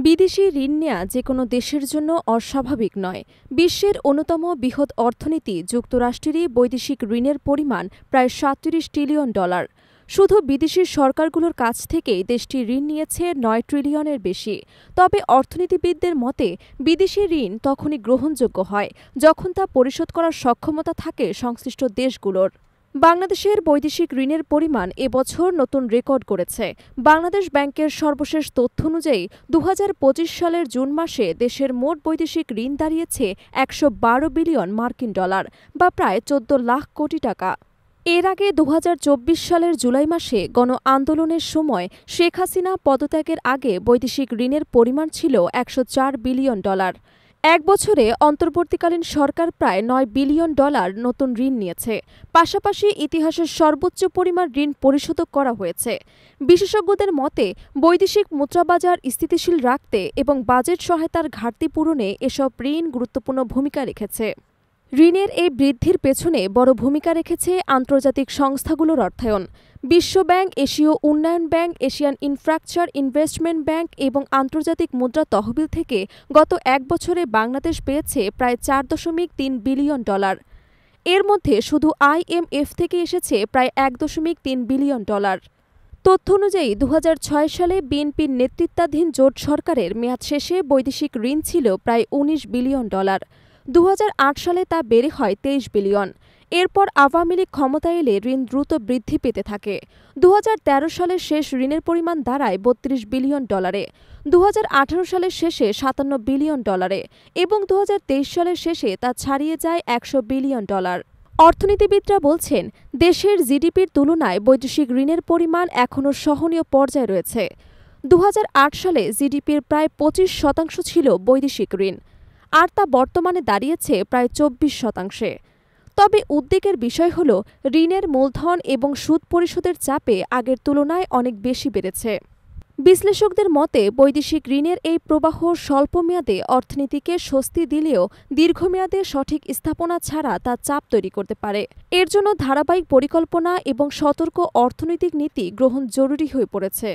বিদেশি ঋণ নেয়া যেকোনো দেশের জন্য অস্বাভাবিক নয়। বিশ্বের অন্যতম বৃহৎ অর্থনীতি যুক্তরাষ্ট্রেরই বৈদেশিক ঋণের পরিমাণ প্রায় $৩৭ ট্রিলিয়ন। শুধু বিদেশি সরকারগুলোর কাছ থেকেই দেশটি ঋণ নিয়েছে ৯ ট্রিলিয়নের বেশি। তবে অর্থনীতিবিদদের মতে বিদেশি ঋণ তখনই গ্রহণযোগ্য হয় যখন তা পরিশোধ করার সক্ষমতা থাকে সংশ্লিষ্ট দেশগুলোর। বাংলাদেশের বৈদেশিক ঋণের পরিমাণ এবছর নতুন রেকর্ড করেছে। বাংলাদেশ ব্যাংকের সর্বশেষ তথ্য অনুযায়ী ২০২৫ সালের জুন মাসে দেশের মোট বৈদেশিক ঋণ দাঁড়িয়েছে $১১২ বিলিয়ন বা প্রায় ১৪ লাখ কোটি টাকা। এর আগে ২০২৪ সালের জুলাই মাসে গণ আন্দোলনের সময় শেখ হাসিনা পদত্যাগের আগে বৈদেশিক ঋণের পরিমাণ ছিল $১০৪ বিলিয়ন। এক বছরে অন্তর্বর্তীকালীন সরকার প্রায় $৯ বিলিয়ন নতুন ঋণ নিয়েছে। পাশাপাশি ইতিহাসের সর্বোচ্চ পরিমাণ ঋণ পরিশোধ করা হয়েছে। বিশেষজ্ঞদের মতে বৈদেশিক মুদ্রাবাজার স্থিতিশীল রাখতে এবং বাজেট সহায়তার ঘাটতি পূরণে এসব ঋণ গুরুত্বপূর্ণ ভূমিকা রেখেছে। ঋণের এই বৃদ্ধির পেছনে বড় ভূমিকা রেখেছে আন্তর্জাতিক সংস্থাগুলোর অর্থায়ন। বিশ্বব্যাংক, এশীয় উন্নয়ন bank, Asian infrastructure investment bank এবং আন্তর্জাতিক মুদ্রা তহবিল থেকে গত এক বছরে বাংলাদেশ পেয়েছে প্রায় $৪.৩ বিলিয়ন। এর মধ্যে শুধু IMF থেকে এসেছে প্রায় $১.৩ বিলিয়ন। তথ্য অনুযায়ী ২০০৬ সালে বিএনপির নেতৃত্বাধীন জোট সরকারের মেয়াদ শেষে বৈদেশিক ঋণ ছিল প্রায় $১৯ বিলিয়ন। ২০০৮ সালে তা বেড়ে হয় $২৩ বিলিয়ন। এরপর আওয়ামী লীগ ক্ষমতায় এলে ঋণ দ্রুত বৃদ্ধি পেতে থাকে। ২০১৩ সালের শেষ ঋণের পরিমাণ দাঁড়ায় $৩২ বিলিয়ন। ২০১৮ সালের শেষে $৫৭ বিলিয়ন এবং ২০২৩ সালের শেষে তা ছাড়িয়ে যায় $১০০ বিলিয়ন। অর্থনীতিবিদরা বলছেন, দেশের জিডিপির তুলনায় বৈদেশিক ঋণের পরিমাণ এখনও সহনীয় পর্যায়ে রয়েছে। ২০০৮ সালে জিডিপির প্রায় ২৫% ছিল বৈদেশিক ঋণ, আর তা বর্তমানে দাঁড়িয়েছে প্রায় ২৪%। তবে উদ্বেগের বিষয় হল ঋণের মূলধন এবং সুদ পরিশোধের চাপে আগের তুলনায় অনেক বেশি বেড়েছে। বিশ্লেষকদের মতে বৈদেশিক ঋণের এই প্রবাহ স্বল্পমেয়াদে অর্থনীতিকে স্বস্তি দিলেও দীর্ঘমেয়াদে সঠিক স্থাপনা ছাড়া তা চাপ তৈরি করতে পারে। এর জন্য ধারাবাহিক পরিকল্পনা এবং সতর্ক অর্থনৈতিক নীতি গ্রহণ জরুরি হয়ে পড়েছে।